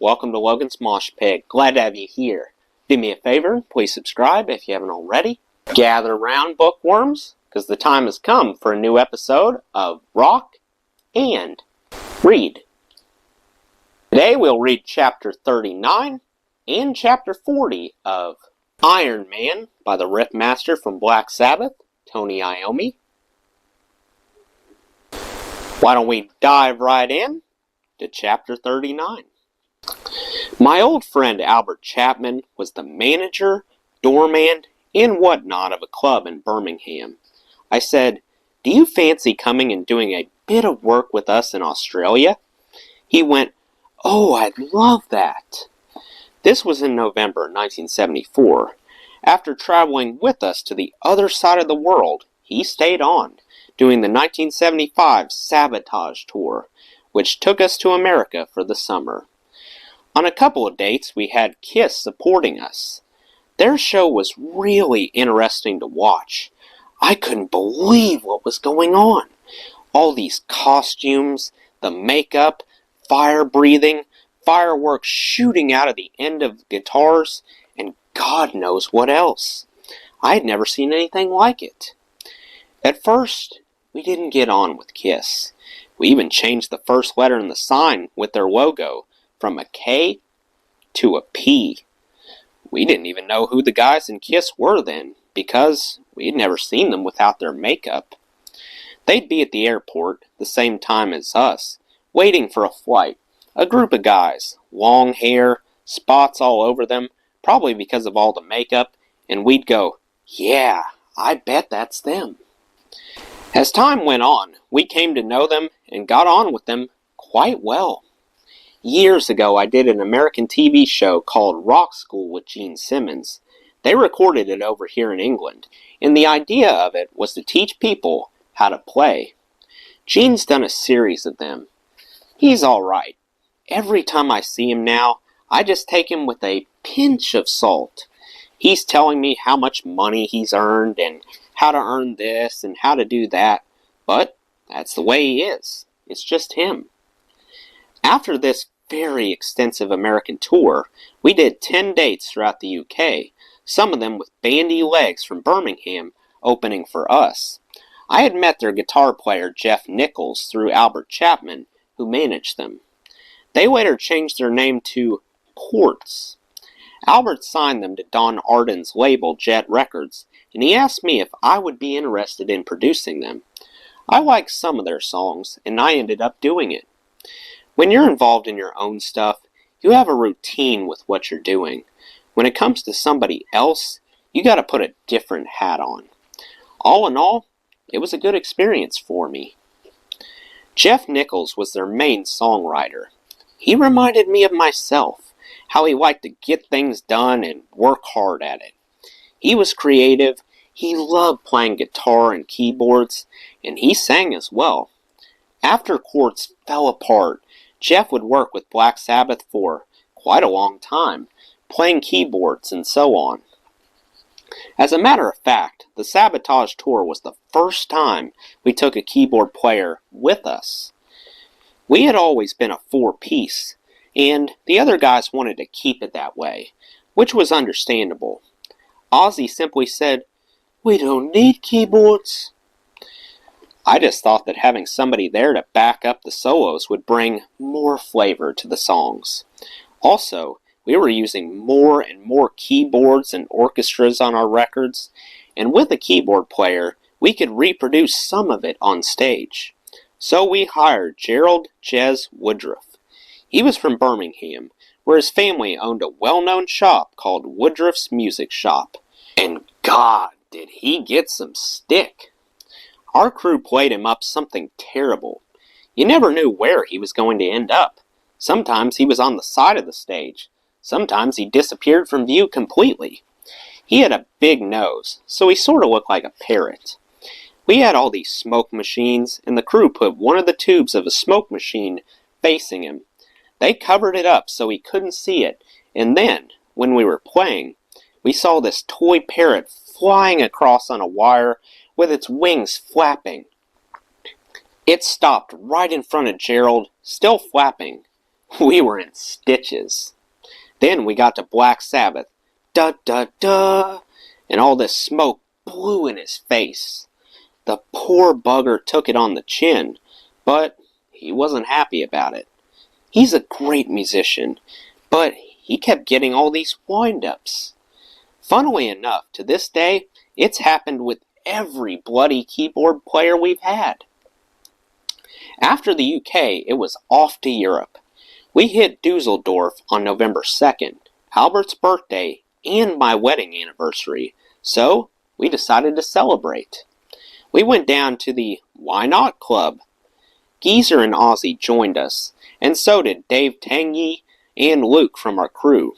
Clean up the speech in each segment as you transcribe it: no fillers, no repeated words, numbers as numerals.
Welcome to Logan's Mosh Pit. Glad to have you here. Do me a favor, please subscribe if you haven't already. Gather around, bookworms, because the time has come for a new episode of Rock and Read. Today we'll read Chapter 39 and Chapter 40 of Iron Man by the riffmaster from Black Sabbath, Tony Iommi. Why don't we dive right in to Chapter 39. My old friend Albert Chapman was the manager, doorman, and whatnot of a club in Birmingham. I said, "Do you fancy coming and doing a bit of work with us in Australia?" He went, "Oh, I'd love that." This was in November 1974. After traveling with us to the other side of the world, he stayed on, doing the 1975 Sabotage Tour, which took us to America for the summer. On a couple of dates, we had Kiss supporting us. Their show was really interesting to watch. I couldn't believe what was going on. All these costumes, the makeup, fire breathing, fireworks shooting out of the end of guitars, and God knows what else. I had never seen anything like it. At first, we didn't get on with Kiss. We even changed the first letter in the sign with their logo from a K to a P. We didn't even know who the guys in Kiss were then, because we had never seen them without their makeup. They'd be at the airport the same time as us, waiting for a flight. A group of guys, long hair, spots all over them, probably because of all the makeup, and we'd go, "Yeah, I bet that's them." As time went on, we came to know them and got on with them quite well. Years ago, I did an American TV show called Rock School with Gene Simmons. They recorded it over here in England, and the idea of it was to teach people how to play. Gene's done a series of them. He's alright. Every time I see him now, I just take him with a pinch of salt. He's telling me how much money he's earned, and how to earn this, and how to do that, but that's the way he is. It's just him. After this very extensive American tour, we did 10 dates throughout the UK, some of them with bandy legs from Birmingham opening for us. I had met their guitar player Jeff Nichols through Albert Chapman, who managed them. They later changed their name to Quartz. Albert signed them to Don Arden's label Jet Records, and he asked me if I would be interested in producing them. I liked some of their songs, and I ended up doing it. When you're involved in your own stuff, you have a routine with what you're doing. When it comes to somebody else, you gotta put a different hat on. All in all, it was a good experience for me. Jeff Nichols was their main songwriter. He reminded me of myself, how he liked to get things done and work hard at it. He was creative, he loved playing guitar and keyboards, and he sang as well. After Quartz fell apart, Jeff would work with Black Sabbath for quite a long time, playing keyboards and so on. As a matter of fact, the Sabotage Tour was the first time we took a keyboard player with us. We had always been a four-piece, and the other guys wanted to keep it that way, which was understandable. Ozzy simply said, "We don't need keyboards." I just thought that having somebody there to back up the solos would bring more flavor to the songs. Also, we were using more and more keyboards and orchestras on our records, and with a keyboard player, we could reproduce some of it on stage. So we hired Gerald Jez Woodruff. He was from Birmingham, where his family owned a well-known shop called Woodruff's Music Shop. And God, did he get some stick! Our crew played him up something terrible. You never knew where he was going to end up. Sometimes he was on the side of the stage. Sometimes he disappeared from view completely. He had a big nose, so he sort of looked like a parrot. We had all these smoke machines, and the crew put one of the tubes of a smoke machine facing him. They covered it up so he couldn't see it, and then, when we were playing, we saw this toy parrot flying across on a wire with its wings flapping. It stopped right in front of Gerald, still flapping. We were in stitches. Then we got to Black Sabbath. Da da da! And all this smoke blew in his face. The poor bugger took it on the chin, but he wasn't happy about it. He's a great musician, but he kept getting all these wind-ups. Funnily enough, to this day, it's happened with every bloody keyboard player we've had. After the UK, it was off to Europe. We hit Dusseldorf on November 2nd, Albert's birthday, and my wedding anniversary, so we decided to celebrate. We went down to the Why Not Club. Geezer and Ozzy joined us, and so did Dave Tangy and Luke from our crew.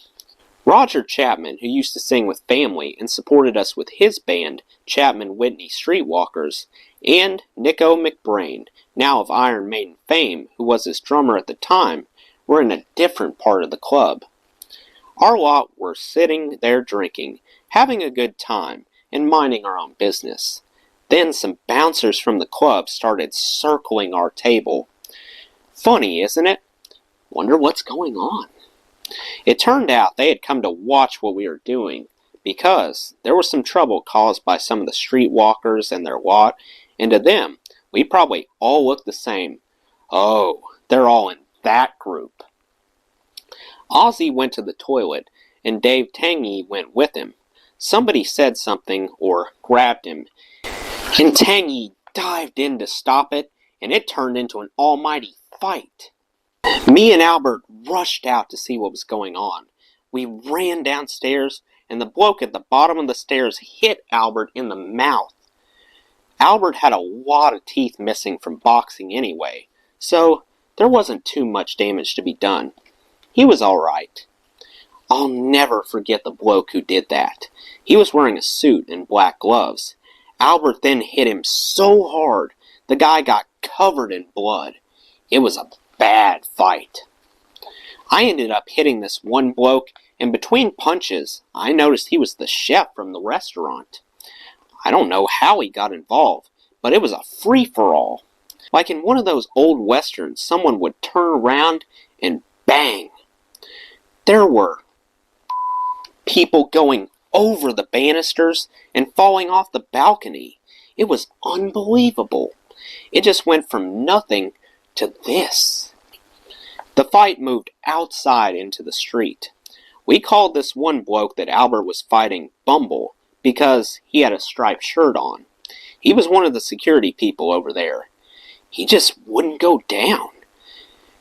Roger Chapman, who used to sing with Family and supported us with his band, Chapman Whitney Streetwalkers, and Nico McBrain, now of Iron Maiden fame, who was his drummer at the time, were in a different part of the club. Our lot were sitting there drinking, having a good time, and minding our own business. Then some bouncers from the club started circling our table. Funny, isn't it? Wonder what's going on. It turned out they had come to watch what we were doing, because there was some trouble caused by some of the streetwalkers and their lot, and to them, we probably all looked the same. Oh, they're all in that group. Ozzy went to the toilet, and Dave Tangy went with him. Somebody said something or grabbed him, and Tangy dived in to stop it, and it turned into an almighty fight. Me and Albert rushed out to see what was going on. We ran downstairs, and the bloke at the bottom of the stairs hit Albert in the mouth. Albert had a lot of teeth missing from boxing anyway, so there wasn't too much damage to be done. He was all right. I'll never forget the bloke who did that. He was wearing a suit and black gloves. Albert then hit him so hard, the guy got covered in blood. It was a bad fight. I ended up hitting this one bloke, and between punches, I noticed he was the chef from the restaurant. I don't know how he got involved, but it was a free-for-all. Like in one of those old westerns, someone would turn around and bang. There were people going over the banisters and falling off the balcony. It was unbelievable. It just went from nothing to this. The fight moved outside into the street. We called this one bloke that Albert was fighting Bumble because he had a striped shirt on. He was one of the security people over there. He just wouldn't go down.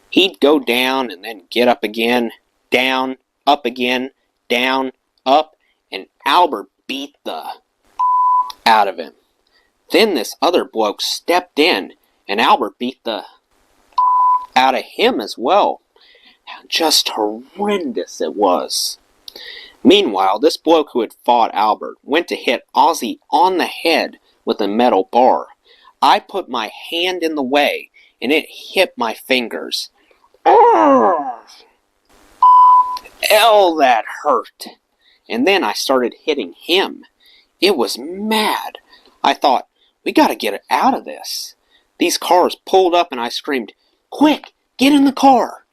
He'd go down and then get up again, down, up again, down, up, and Albert beat the out of him. Then this other bloke stepped in, and Albert beat the out of him as well. Just horrendous it was. Meanwhile, this bloke who had fought Albert went to hit Ozzy on the head with a metal bar. I put my hand in the way, and it hit my fingers. Ugh! That hurt. And then I started hitting him. It was mad. I thought, we gotta get out of this. These cars pulled up and I screamed, "Quick, get in the car!"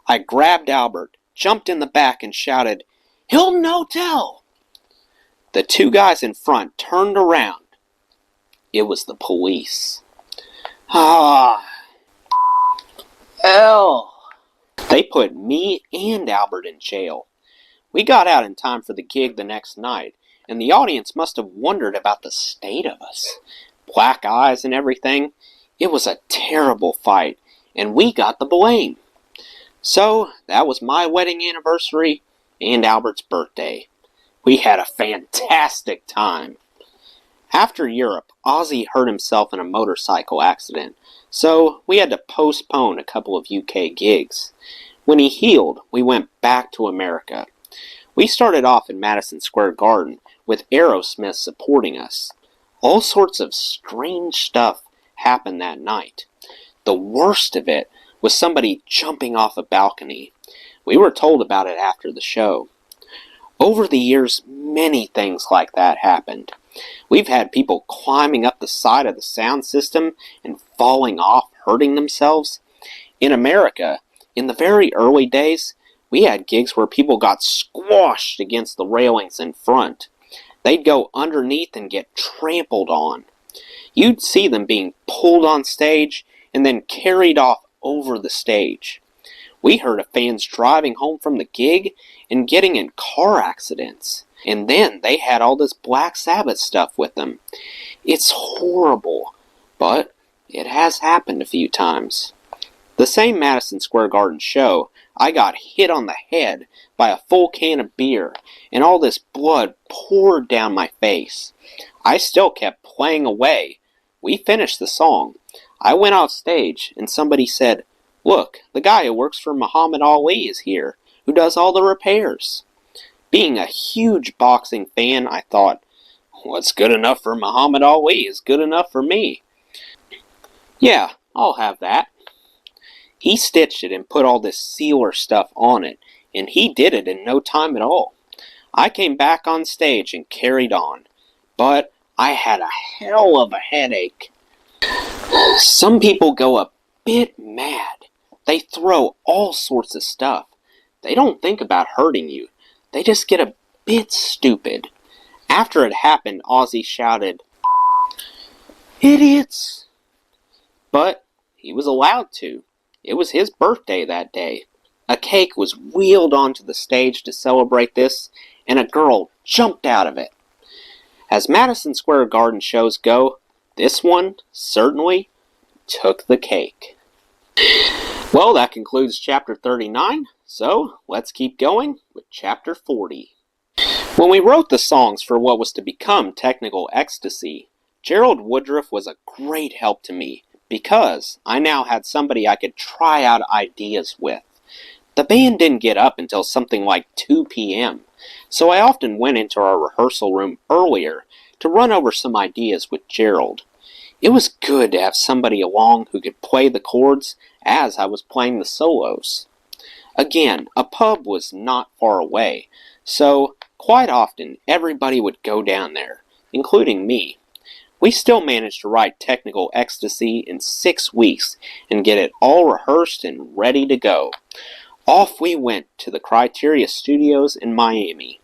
I grabbed Albert, jumped in the back and shouted, "Hilton Hotel!" The two guys in front turned around. It was the police. They put me and Albert in jail. We got out in time for the gig the next night, and the audience must have wondered about the state of us. Black eyes and everything. It was a terrible fight, and we got the blame. So, that was my wedding anniversary and Albert's birthday. We had a fantastic time. After Europe, Ozzy hurt himself in a motorcycle accident, so we had to postpone a couple of UK gigs. When he healed, we went back to America. We started off in Madison Square Garden, with Aerosmith supporting us. All sorts of strange stuff happened that night. The worst of it was somebody jumping off a balcony. We were told about it after the show. Over the years, many things like that happened. We've had people climbing up the side of the sound system and falling off, hurting themselves. In America, In the very early days, we had gigs where people got squashed against the railings in front. They'd go underneath and get trampled on. You'd see them being pulled on stage and then carried off over the stage. We heard of fans driving home from the gig and getting in car accidents. And then they had all this Black Sabbath stuff with them. It's horrible, but it has happened a few times. The same Madison Square Garden show, I got hit on the head by a full can of beer, and all this blood poured down my face. I still kept playing away. We finished the song. I went off stage, and somebody said, "Look, the guy who works for Muhammad Ali is here, who does all the repairs." Being a huge boxing fan, I thought, what's good enough for Muhammad Ali is good enough for me. Yeah, I'll have that. He stitched it and put all this sealer stuff on it, and he did it in no time at all. I came back on stage and carried on, but I had a hell of a headache. Some people go a bit mad. They throw all sorts of stuff. They don't think about hurting you. They just get a bit stupid. After it happened, Ozzy shouted, "Idiots!" But he was allowed to. It was his birthday that day. A cake was wheeled onto the stage to celebrate this, and a girl jumped out of it. As Madison Square Garden shows go, this one certainly took the cake. Well, that concludes Chapter 39, so let's keep going with Chapter 40. When we wrote the songs for what was to become Technical Ecstasy, Gerald Woodruff was a great help to me, because I now had somebody I could try out ideas with. The band didn't get up until something like 2 p.m., so I often went into our rehearsal room earlier to run over some ideas with Gerald. It was good to have somebody along who could play the chords as I was playing the solos. Again, a pub was not far away, so quite often everybody would go down there, including me. We still managed to write Technical Ecstasy in 6 weeks and get it all rehearsed and ready to go. Off we went to the Criteria Studios in Miami.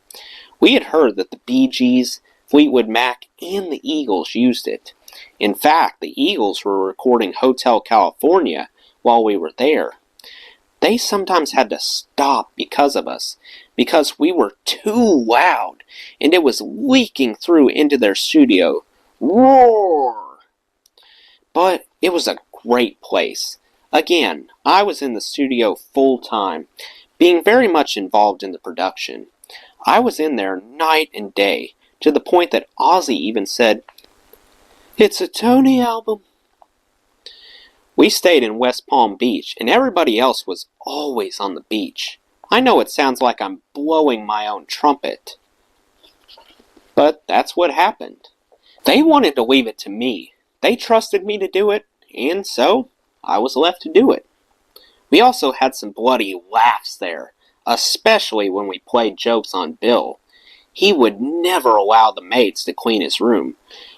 We had heard that the Bee Gees, Fleetwood Mac, and the Eagles used it. In fact, the Eagles were recording Hotel California while we were there. They sometimes had to stop because of us, because we were too loud, and it was leaking through into their studio. Roar! But it was a great place. Again, I was in the studio full time, being very much involved in the production. I was in there night and day, to the point that Ozzy even said, "It's a Tony album." We stayed in West Palm Beach, and everybody else was always on the beach. I know it sounds like I'm blowing my own trumpet, but that's what happened. They wanted to leave it to me. They trusted me to do it, and so I was left to do it. We also had some bloody laughs there, especially when we played jokes on Bill. He would never allow the maids to clean his room.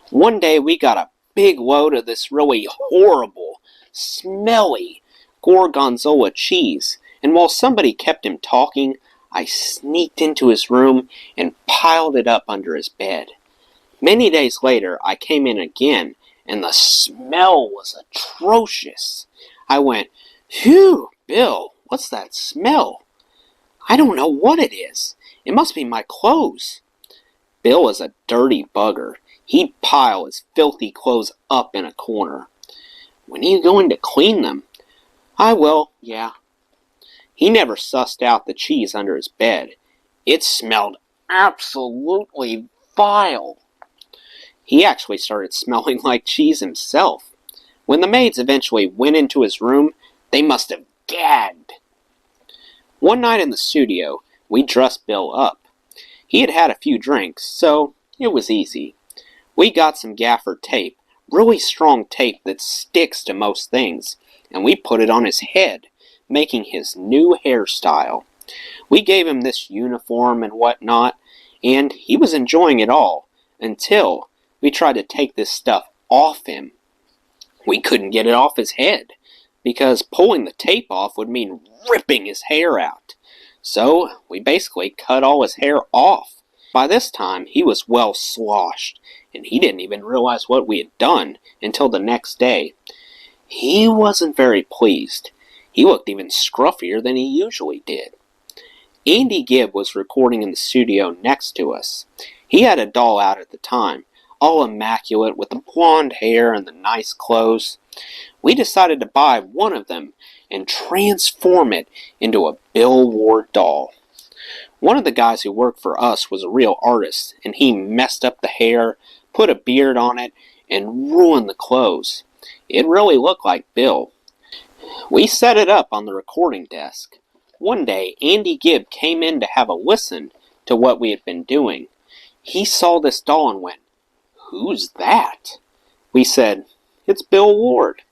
One day we got a big load of this really horrible, smelly gorgonzola cheese, and while somebody kept him talking, I sneaked into his room and piled it up under his bed. Many days later, I came in again, and the smell was atrocious. I went, "Phew, Bill, what's that smell?" "I don't know what it is. It must be my clothes." Bill is a dirty bugger. He'd pile his filthy clothes up in a corner. "When are you going to clean them?" "I will, yeah." He never sussed out the cheese under his bed. It smelled absolutely vile. He actually started smelling like cheese himself. When the maids eventually went into his room, they must have gagged. One night in the studio, we dressed Bill up. He had had a few drinks, so it was easy. We got some gaffer tape, really strong tape that sticks to most things, and we put it on his head, making his new hairstyle. We gave him this uniform and whatnot, and he was enjoying it all, until we tried to take this stuff off him. We couldn't get it off his head. because pulling the tape off would mean ripping his hair out. So we basically cut all his hair off. By this time, he was well sloshed, and he didn't even realize what we had done until the next day. He wasn't very pleased. He looked even scruffier than he usually did. Andy Gibb was recording in the studio next to us. He had a doll out at the time, all immaculate with the blonde hair and the nice clothes. We decided to buy one of them and transform it into a Bill Ward doll. One of the guys who worked for us was a real artist, and he messed up the hair, put a beard on it, and ruined the clothes. It really looked like Bill. We set it up on the recording desk. One day, Andy Gibb came in to have a listen to what we had been doing. He saw this doll and went, "Who's that?" We said, "It's Bill Ward."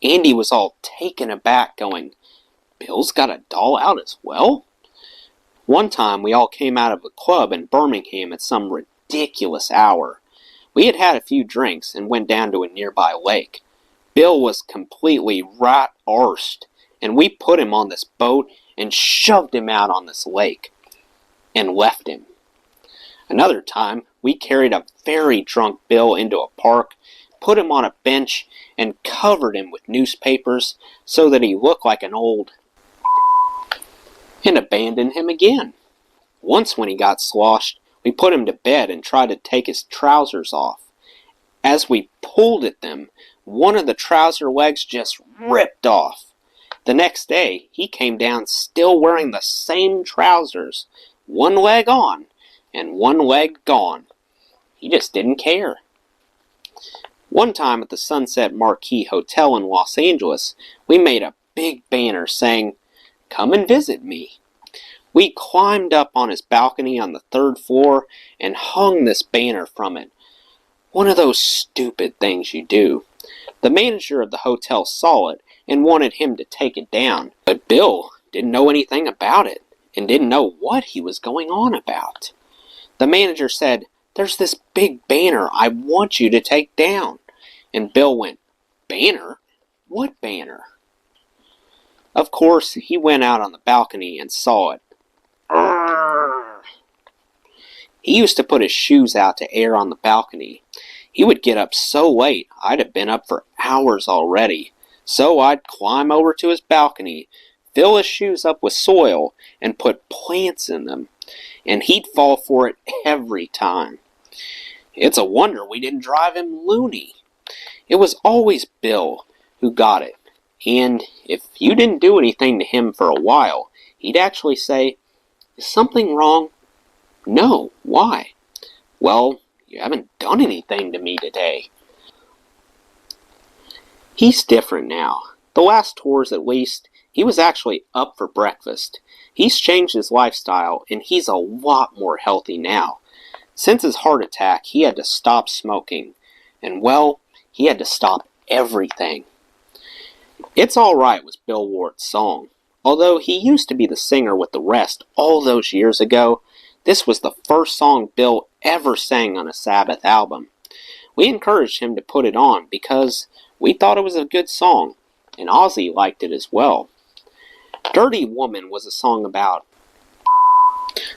Andy was all taken aback, going, "Bill's got a doll out as well?" One time, we all came out of a club in Birmingham at some ridiculous hour. We had had a few drinks and went down to a nearby lake. Bill was completely rat-arsed, and we put him on this boat and shoved him out on this lake and left him. Another time, we carried a very drunk Bill into a park, put him on a bench, and covered him with newspapers so that he looked like an old, and abandoned him again. Once when he got sloshed, we put him to bed and tried to take his trousers off. As we pulled at them, one of the trouser legs just ripped off. The next day, he came down still wearing the same trousers, one leg on and one leg gone. He just didn't care. One time at the Sunset Marquis Hotel in Los Angeles, we made a big banner saying, "Come and visit me." We climbed up on his balcony on the 3rd floor and hung this banner from it. One of those stupid things you do. The manager of the hotel saw it and wanted him to take it down, but Bill didn't know anything about it and didn't know what he was going on about. The manager said, "There's this big banner I want you to take down." And Bill went, "Banner? What banner?" Of course, he went out on the balcony and saw it. Arrgh. He used to put his shoes out to air on the balcony. He would get up so late, I'd have been up for hours already. So I'd climb over to his balcony, fill his shoes up with soil, and put plants in them. And he'd fall for it every time. It's a wonder we didn't drive him loony. It was always Bill who got it. And if you didn't do anything to him for a while, he'd actually say, "Is something wrong?" "No, why?" "Well, you haven't done anything to me today." He's different now. The last tours at least, he was actually up for breakfast. He's changed his lifestyle, and he's a lot more healthy now. Since his heart attack, he had to stop smoking. And well, he had to stop everything. "It's Alright" was Bill Ward's song. Although he used to be the singer with the rest all those years ago, this was the first song Bill ever sang on a Sabbath album. We encouraged him to put it on because we thought it was a good song, and Ozzy liked it as well. "Dirty Woman" was a song about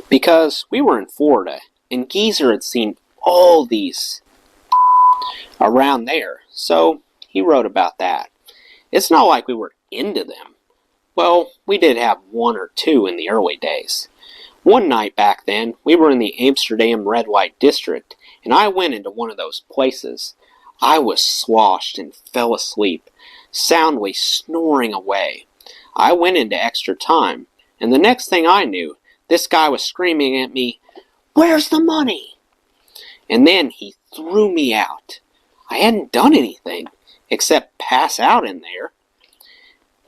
because we were in Florida, and Geezer had seen all these around there, so he wrote about that. It's not like we were into them. Well, we did have one or two in the early days. One night back then, we were in the Amsterdam red light district, and I went into one of those places. I was sloshed and fell asleep, soundly snoring away. I went into extra time, and the next thing I knew, this guy was screaming at me, "Where's the money?" And then he threw me out. I hadn't done anything, except pass out in there.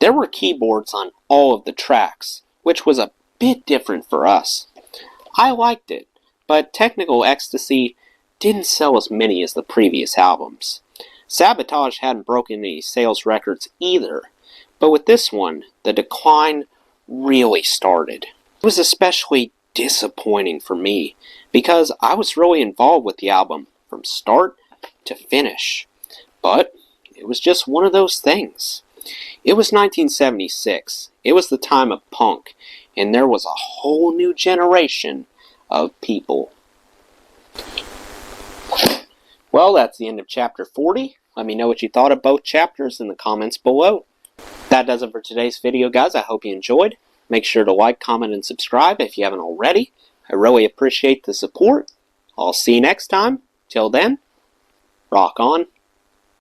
There were keyboards on all of the tracks, which was a bit different for us. I liked it, but Technical Ecstasy didn't sell as many as the previous albums. Sabotage hadn't broken any sales records either, but with this one, the decline really started. It was especially disappointing for me, because I was really involved with the album from start to finish. But it was just one of those things. It was 1976. It was the time of punk, and there was a whole new generation of people. Well, that's the end of chapter 40. Let me know what you thought of both chapters in the comments below. That does it for today's video, guys. I hope you enjoyed. Make sure to like, comment, and subscribe if you haven't already. I really appreciate the support. I'll see you next time. Till then, rock on.